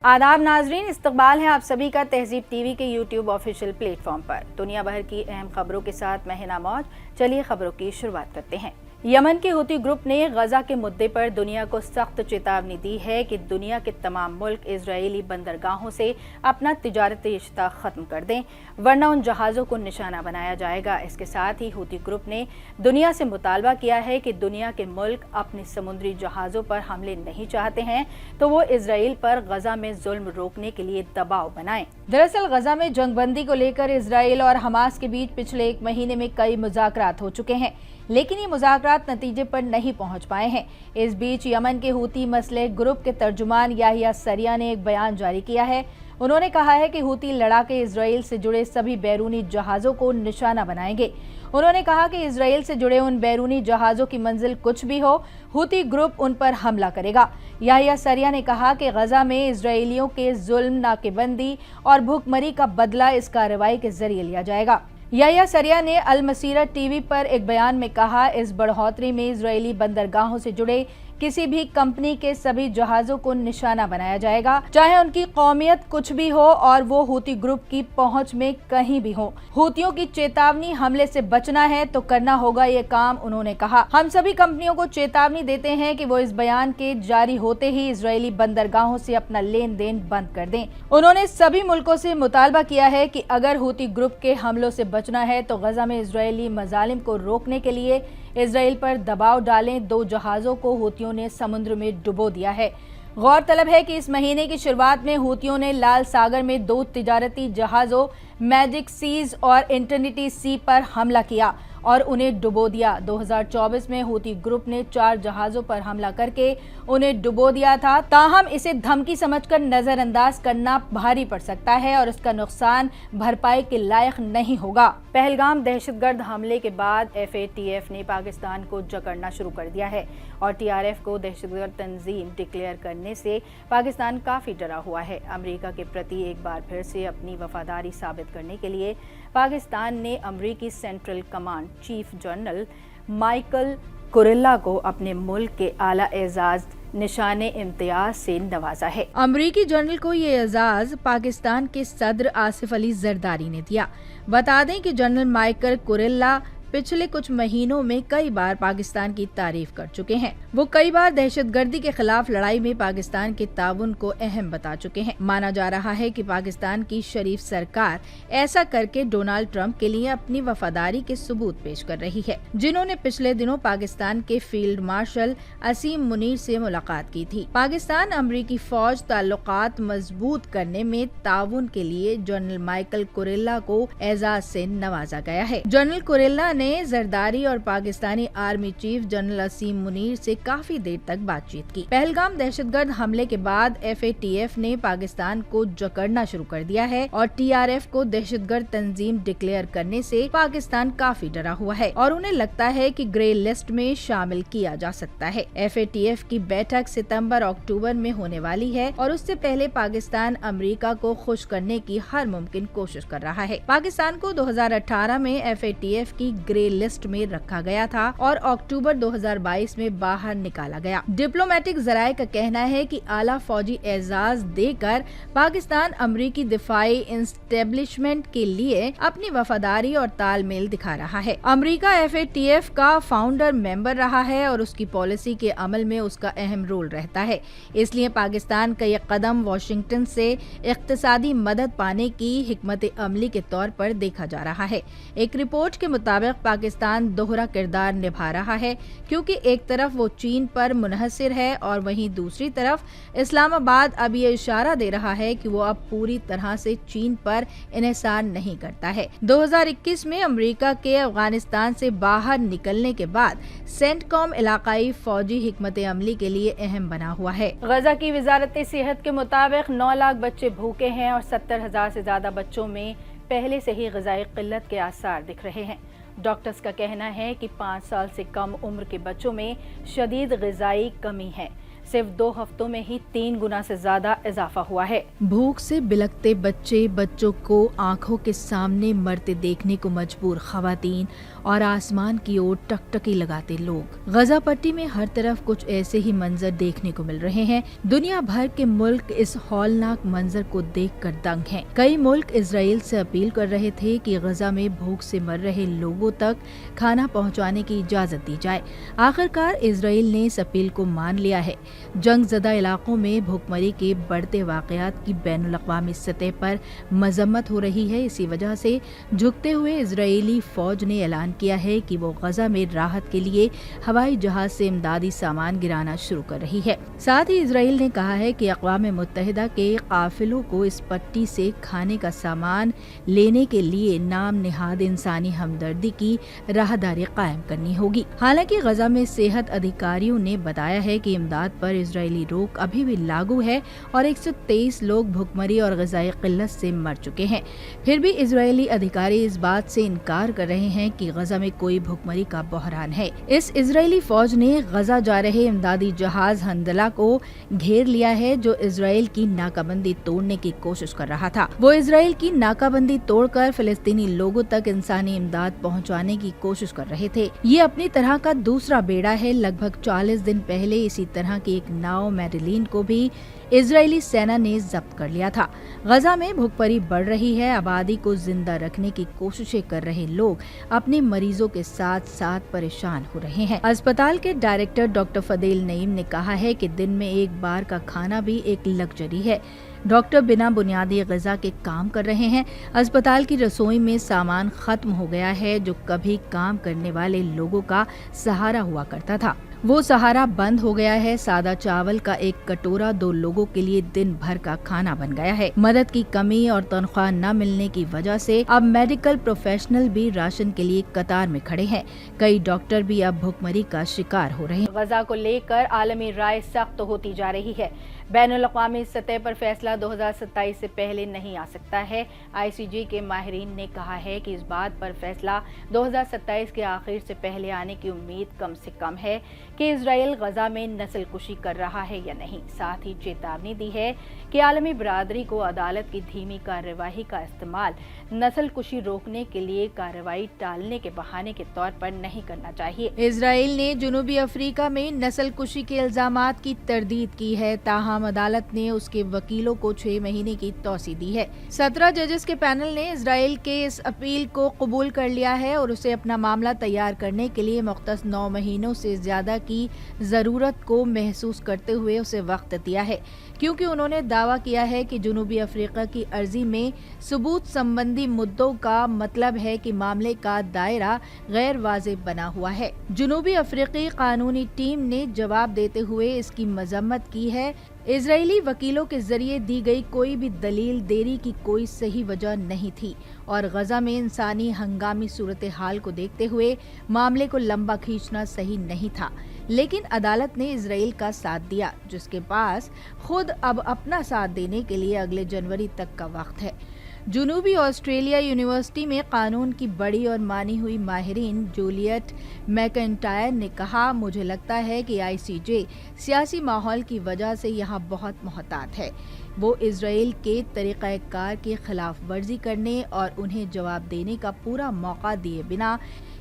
आदाब नाजरीन, इस्तकबाल है आप सभी का तहजीब टीवी के यूट्यूब ऑफिशियल प्लेटफॉर्म पर। दुनिया भर की अहम खबरों के साथ मैं हिना मौज। चलिए खबरों की शुरुआत करते हैं। यमन के हूती ग्रुप ने गजा के मुद्दे पर दुनिया को सख्त चेतावनी दी है कि दुनिया के तमाम मुल्क इजरायली बंदरगाहों से अपना तिजारती रिश्ता खत्म कर दें, वरना उन जहाज़ों को निशाना बनाया जाएगा। इसके साथ ही हूती ग्रुप ने दुनिया से मुतालबा किया है कि दुनिया के मुल्क अपने समुद्री जहाज़ों पर हमले नहीं चाहते हैं तो वो इजराइल पर गजा में जुल्म रोकने के लिए दबाव बनाएं। दरअसल गजा में जंगबंदी को लेकर इजराइल और हमास के बीच पिछले एक महीने में कई मुज़ाकरात हो चुके हैं, लेकिन ये मुज़ाकरात नतीजे पर नहीं पहुंच पाए हैं। इस बीच यमन के हूती मसले ग्रुप के तर्जुमान याहिया सरिया ने एक बयान जारी किया है। उन्होंने कहा है कि हूती लड़ाके इजराइल से जुड़े सभी बैरूनी जहाज़ों को निशाना बनाएंगे। उन्होंने कहा कि इजराइल से जुड़े उन बैरूनी जहाज़ों की मंजिल कुछ भी हो, हूती ग्रुप उन पर हमला करेगा। याहिया सरिया ने कहा कि गजा में इजराइलियों के जुल्म, नाकेबंदी और भूखमरी का बदला इस कार्रवाई के जरिए लिया जाएगा। याहिया सरिया ने अल मसीरा टीवी पर एक बयान में कहा, इस बढ़ोतरी में इजरायली बंदरगाहों से जुड़े किसी भी कंपनी के सभी जहाज़ों को निशाना बनाया जाएगा, चाहे उनकी कौमियत कुछ भी हो और वो हूती ग्रुप की पहुंच में कहीं भी हो। हूतियों की चेतावनी, हमले से बचना है तो करना होगा ये काम, उन्होंने कहा। हम सभी कंपनियों को चेतावनी देते हैं कि वो इस बयान के जारी होते ही इजरायली बंदरगाहों से अपना लेन देन बंद कर दें। उन्होंने सभी मुल्कों से मुतालबा किया है कि अगर हूती ग्रुप के हमलों से बचना है तो गजा में इजरायली मजालिम को रोकने के लिए इजराइल पर दबाव डालें। 2 जहाज़ों को हूतियों ने समुद्र में डुबो दिया है। गौरतलब है कि इस महीने की शुरुआत में हूतियों ने लाल सागर में 2 तिजारती जहाज़ों मैजिक सीज और इंटरनिटी सी पर हमला किया और उन्हें डुबो दिया। 2024 में हूती ग्रुप ने 4 जहाज़ों पर हमला करके उन्हें डुबो दिया था। ताहम इसे धमकी समझकर नजरअंदाज करना भारी पड़ सकता है और इसका नुकसान भरपाई के लायक नहीं होगा। पहलगाम दहशतगर्द हमले के बाद FATF ने पाकिस्तान को जकड़ना शुरू कर दिया है और TRF को दहशतगर्द तंजीम डिक्लेयर करने से पाकिस्तान काफ़ी डरा हुआ है। अमेरिका के प्रति एक बार फिर से अपनी वफादारी साबित करने के लिए पाकिस्तान ने अमेरिकी central command chief general Michael Kurilla को अपने मुल्क के आला एजाज निशाने इम्तियाज से नवाजा है। अमरीकी जनरल को ये एजाज पाकिस्तान के सदर आसिफ अली जरदारी ने दिया। बता दें कि जनरल माइकल कुरेला पिछले कुछ महीनों में कई बार पाकिस्तान की तारीफ कर चुके हैं। वो कई बार दहशतगर्दी के खिलाफ लड़ाई में पाकिस्तान के ताउन को अहम बता चुके हैं। माना जा रहा है कि पाकिस्तान की शरीफ सरकार ऐसा करके डोनाल्ड ट्रंप के लिए अपनी वफादारी के सबूत पेश कर रही है, जिन्होंने पिछले दिनों पाकिस्तान के फील्ड मार्शल असीम मुनीर से मुलाकात की थी। पाकिस्तान अमरीकी फौज ताल्लुकात मजबूत करने में ताउन के लिए जनरल माइकल कुरेला को एजाज से नवाजा गया है। जनरल कुरेला ने जरदारी और पाकिस्तानी आर्मी चीफ जनरल असीम मुनीर से काफी देर तक बातचीत की। पहलगाम दहशतगर्द हमले के बाद FATF ने पाकिस्तान को जकड़ना शुरू कर दिया है और TRF को दहशतगर्द तंजीम डिक्लेयर करने से पाकिस्तान काफी डरा हुआ है और उन्हें लगता है कि ग्रे लिस्ट में शामिल किया जा सकता है। FATF की बैठक सितंबर-अक्टूबर में होने वाली है और उससे पहले पाकिस्तान अमेरिका को खुश करने की हर मुमकिन कोशिश कर रहा है। पाकिस्तान को 2018 में FATF की ग्रे लिस्ट में रखा गया था और अक्टूबर 2022 में बाहर निकाला गया। डिप्लोमेटिक जराये का कहना है कि आला फौजी एजाज देकर पाकिस्तान अमरीकी दिफाई इंस्टेब्लिशमेंट के लिए अपनी वफादारी और तालमेल दिखा रहा है। अमरीका FATF का फाउंडर मेंबर रहा है और उसकी पॉलिसी के अमल में उसका अहम रोल रहता है। इसलिए पाकिस्तान का यह कदम वॉशिंगटन से इक्तिसादी मदद पाने की हिकमत अमली के तौर पर देखा जा रहा है। एक रिपोर्ट के मुताबिक पाकिस्तान दोहरा किरदार निभा रहा है, क्योंकि एक तरफ वो चीन पर मुनहसिर है और वहीं दूसरी तरफ इस्लामाबाद अब ये इशारा दे रहा है कि वो अब पूरी तरह से चीन पर इन्हिसार नहीं करता है। 2021 में अमेरिका के अफगानिस्तान से बाहर निकलने के बाद सेंटकॉम इलाकाई फौजी हिकमत अमली के लिए अहम बना हुआ है। गजा की वजारत सेहत के मुताबिक 9 लाख बच्चे भूखे हैं और 70,000 से ज्यादा बच्चों में पहले से ही ग़िज़ाई क़िल्लत के आसार दिख रहे हैं। डॉक्टर्स का कहना है कि 5 साल से कम उम्र के बच्चों में शदीद ग़िज़ाई कमी है। सिर्फ 2 हफ्तों में ही 3 गुना से ज्यादा इजाफा हुआ है। भूख से बिलखते बच्चों को आंखों के सामने मरते देखने को मजबूर खवातीन और आसमान की ओर टकटकी लगाते लोग। गजा पट्टी में हर तरफ कुछ ऐसे ही मंजर देखने को मिल रहे हैं। दुनिया भर के मुल्क इस हौलनाक मंजर को देखकर दंग हैं। कई मुल्क इजराइल से अपील कर रहे थे कि गजा में भूख से मर रहे लोगों तक खाना पहुंचाने की इजाजत दी जाए। आखिरकार इजराइल ने इस अपील को मान लिया है। जंग ज़दा इलाकों में भूखमरी के बढ़ते वाकयात की बैनुल अक़वामी सतह पर मजम्मत हो रही है। इसी वजह से झुकते हुए इजरायली फौज ने ऐलान किया है कि वो गजा में राहत के लिए हवाई जहाज से इमदादी सामान गिराना शुरू कर रही है। साथ ही इजराइल ने कहा है कि अक़वाम मुत्तहिदा के काफिलों को इस पट्टी से खाने का सामान लेने के लिए नाम निहाद इंसानी हमदर्दी की राहदारी कायम करनी होगी। हालांकि गजा में सेहत अधिकारियों ने बताया है कि इमदाद पर इजरायली रोक अभी भी लागू है और 123 लोग भुखमरी और ग़िज़ाई क़िल्लत से मर चुके हैं। फिर भी इजरायली अधिकारी इस बात से इनकार कर रहे हैं कि गजा में कोई भुखमरी का बहरान है। इस इजरायली फौज ने गजा जा रहे इमदादी जहाज हंदला को घेर लिया है, जो इजराइल की नाकाबंदी तोड़ने की कोशिश कर रहा था। वो इजराइल की नाकाबंदी तोड़कर फिलिस्तीनी लोगों तक इंसानी इमदाद पहुंचाने की कोशिश कर रहे थे। ये अपनी तरह का दूसरा बेड़ा है। लगभग 40 दिन पहले इसी तरह की एक नाव मैरिलीन को भी इजरायली सेना ने जब्त कर लिया था। गजा में भुखमरी बढ़ रही है। आबादी को जिंदा रखने की कोशिशें कर रहे लोग अपने मरीजों के साथ साथ परेशान हो रहे हैं। अस्पताल के डायरेक्टर डॉक्टर फदेल नईम ने कहा है कि दिन में एक बार का खाना भी एक लग्जरी है। डॉक्टर बिना बुनियादी ग़िज़ा के काम कर रहे हैं। अस्पताल की रसोई में सामान खत्म हो गया है, जो कभी काम करने वाले लोगों का सहारा हुआ करता था। वो सहारा बंद हो गया है। सादा चावल का एक कटोरा 2 लोगों के लिए दिन भर का खाना बन गया है। मदद की कमी और तनख्वाह न मिलने की वजह से अब मेडिकल प्रोफेशनल भी राशन के लिए कतार में खड़े हैं। कई डॉक्टर भी अब भुखमरी का शिकार हो रहे हैं। गजा को लेकर आलमी राय सख्त होती जा रही है। बैनुल अक़वामी सतह पर फैसला 2027 से पहले नहीं आ सकता है। ICJ के माहिरीन ने कहा है कि इस बात पर फैसला 2027 के आखिर से पहले आने की उम्मीद कम से कम है कि इजराइल गजा में नस्ल कुशी कर रहा है या नहीं। साथ ही चेतावनी दी है कि आलमी बरादरी को अदालत की धीमी कार्यवाही का इस्तेमाल नस्ल कुशी रोकने के लिए कार्रवाई टालने के बहाने के तौर पर नहीं करना चाहिए। इजराइल ने जनूबी अफ्रीका में नस्ल कुशी के इल्जामात की तरदीद की है। ताहम अदालत ने उसके वकीलों को 6 महीने की तौसी दी है। 17 जजेस के पैनल ने इजराइल के इस अपील को कबूल कर लिया है और उसे अपना मामला तैयार करने के लिए मुख्तस 9 महीनों से ज्यादा की जरूरत को महसूस करते हुए उसे वक्त दिया है, क्योंकि उन्होंने दावा किया है कि जनूबी अफ्रीका की अर्जी में सबूत संबंधी मुद्दों का मतलब है कि मामले का दायरा गैर वाज़ेह बना हुआ है। जनूबी अफ्रीकी कानूनी टीम ने जवाब देते हुए इसकी मजम्मत की है। इजरायली वकीलों के जरिए दी गई कोई भी दलील देरी की कोई सही वजह नहीं थी और गजा में इंसानी हंगामी सूरत हाल को देखते हुए मामले को लंबा खींचना सही नहीं था। लेकिन अदालत ने इजराइल का साथ दिया, जिसके पास खुद अब अपना साथ देने के लिए अगले जनवरी तक का वक्त है। जनूबी ऑस्ट्रेलिया यूनिवर्सिटी में कानून की बड़ी और मानी हुई माहिरीन जूलियट मैकेंटायर ने कहा, मुझे लगता है कि ICJ सियासी माहौल की वजह से यहाँ बहुत मोहतात है। वो इजराइल के तरीक़ाकार की खिलाफ वर्जी करने और उन्हें जवाब देने का पूरा मौका दिए बिना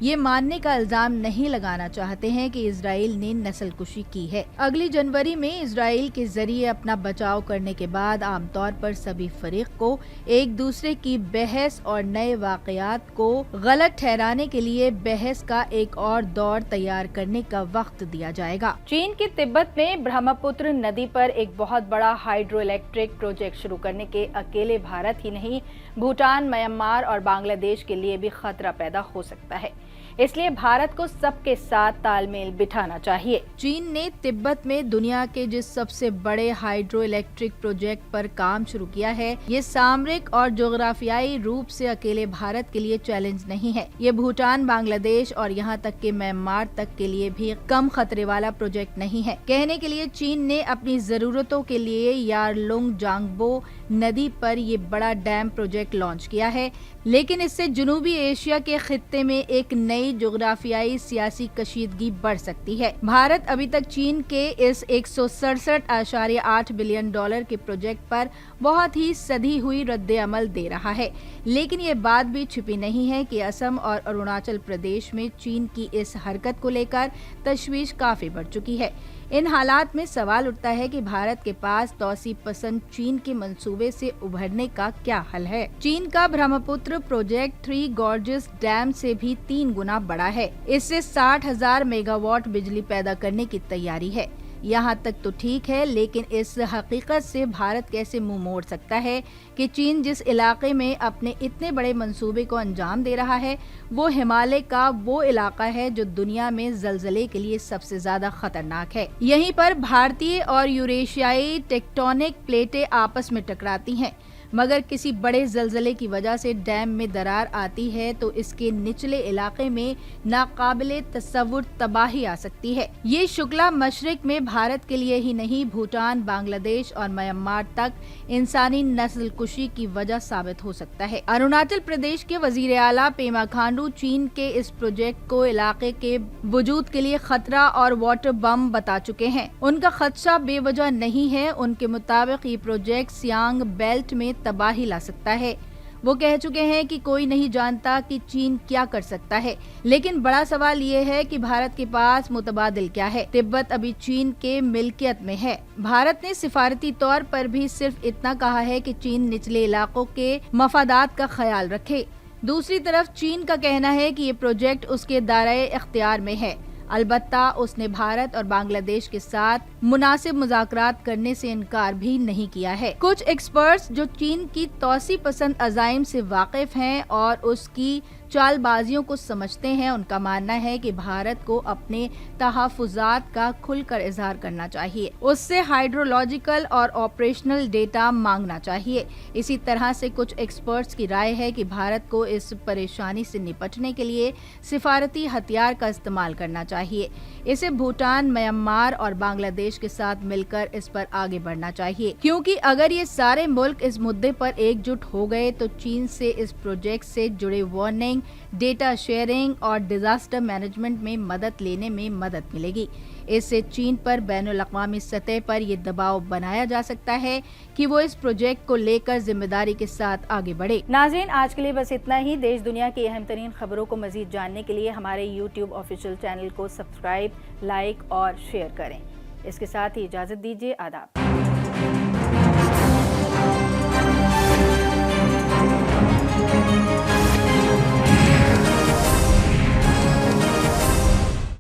ये मानने का इल्जाम नहीं लगाना चाहते हैं कि इजराइल ने नस्ल कुशी की है। अगली जनवरी में इजराइल के जरिए अपना बचाव करने के बाद आमतौर पर सभी फरीक को एक दूसरे की बहस और नए वाकयात को गलत ठहराने के लिए बहस का एक और दौर तैयार करने का वक्त दिया जाएगा। चीन के तिब्बत में ब्रह्मपुत्र नदी पर एक बहुत बड़ा हाइड्रो इलेक्ट्रिक प्रोजेक्ट शुरू करने के अकेले भारत ही नहीं, भूटान, म्यांमार और बांग्लादेश के लिए भी खतरा पैदा हो सकता है। इसलिए भारत को सबके साथ तालमेल बिठाना चाहिए। चीन ने तिब्बत में दुनिया के जिस सबसे बड़े हाइड्रो इलेक्ट्रिक प्रोजेक्ट पर काम शुरू किया है, ये सामरिक और जोग्राफियाई रूप से अकेले भारत के लिए चैलेंज नहीं है। ये भूटान, बांग्लादेश और यहाँ तक के म्यांमार तक के लिए भी कम खतरे वाला प्रोजेक्ट नहीं है। कहने के लिए चीन ने अपनी जरूरतों के लिए यारलुंग जांगबो नदी पर ये बड़ा डैम प्रोजेक्ट लॉन्च किया है, लेकिन इससे जनूबी एशिया के खित्ते में एक नई नई जोग्राफियाई सियासी कशीदगी बढ़ सकती है। भारत अभी तक चीन के इस 167.8 बिलियन डॉलर के प्रोजेक्ट पर बहुत ही सधी हुई रद्द-ए-अमल दे रहा है, लेकिन ये बात भी छिपी नहीं है कि असम और अरुणाचल प्रदेश में चीन की इस हरकत को लेकर तशवीश काफी बढ़ चुकी है। इन हालात में सवाल उठता है कि भारत के पास तौसीब पसंद चीन के मंसूबे से उभरने का क्या हल है। चीन का ब्रह्मपुत्र प्रोजेक्ट 3 गॉर्जेस डैम से भी 3 गुना बड़ा है। इससे 60,000 मेगावाट बिजली पैदा करने की तैयारी है। यहाँ तक तो ठीक है, लेकिन इस हकीकत से भारत कैसे मुंह मोड़ सकता है कि चीन जिस इलाके में अपने इतने बड़े मंसूबे को अंजाम दे रहा है वो हिमालय का वो इलाका है जो दुनिया में जलजले के लिए सबसे ज्यादा खतरनाक है। यहीं पर भारतीय और यूरेशियाई टेक्टोनिक प्लेटें आपस में टकराती हैं, मगर किसी बड़े जलजले की वजह से डैम में दरार आती है तो इसके निचले इलाके में नाकाबिले तस्वुर तबाही आ सकती है। ये शुक्ला मशरिक में भारत के लिए ही नहीं, भूटान, बांग्लादेश और म्यांमार तक इंसानी नस्लकुशी की वजह साबित हो सकता है। अरुणाचल प्रदेश के वजीर आला पेमा खांडू चीन के इस प्रोजेक्ट को इलाके के वजूद के लिए खतरा और वाटर बम बता चुके हैं। उनका खदशा बेवजह नहीं है। उनके मुताबिक ये प्रोजेक्ट सियांग बेल्ट में तबाही ला सकता है। वो कह चुके हैं कि कोई नहीं जानता कि चीन क्या कर सकता है, लेकिन बड़ा सवाल ये है कि भारत के पास मुतबादिल क्या है। तिब्बत अभी चीन के मिल्कियत में है। भारत ने सिफारती तौर पर भी सिर्फ इतना कहा है कि चीन निचले इलाकों के मफादात का ख्याल रखे। दूसरी तरफ चीन का कहना है कि ये प्रोजेक्ट उसके दायरे इख्तियार में है। अलबत्ता उसने भारत और बांग्लादेश के साथ मुनासिब मुज़ाकरात करने से इनकार भी नहीं किया है। कुछ एक्सपर्ट्स जो चीन की तौसी पसंद अज़ाइम से वाकिफ हैं और उसकी चालबाजियों को समझते हैं, उनका मानना है कि भारत को अपने तहफ़्फ़ुज़ात का खुलकर इजहार करना चाहिए। उससे हाइड्रोलॉजिकल और ऑपरेशनल डेटा मांगना चाहिए। इसी तरह से कुछ एक्सपर्ट्स की राय है कि भारत को इस परेशानी से निपटने के लिए सिफारती हथियार का इस्तेमाल करना चाहिए। इसे भूटान, म्यांमार और बांग्लादेश के साथ मिलकर इस पर आगे बढ़ना चाहिए, क्योंकि अगर ये सारे मुल्क इस मुद्दे पर एकजुट हो गए तो चीन से इस प्रोजेक्ट से जुड़े वार्निंग, डेटा शेयरिंग और डिजास्टर मैनेजमेंट में मदद लेने में मदद मिलेगी। इससे चीन पर बैनुल-अक़वामी सतह पर ये दबाव बनाया जा सकता है कि वो इस प्रोजेक्ट को लेकर जिम्मेदारी के साथ आगे बढ़े। नाज़रीन, आज के लिए बस इतना ही। देश दुनिया की अहम तरीन खबरों को मजीद जानने के लिए हमारे YouTube ऑफिशियल चैनल को सब्सक्राइब, लाइक और शेयर करें। इसके साथ ही इजाज़त दीजिए। आदाब।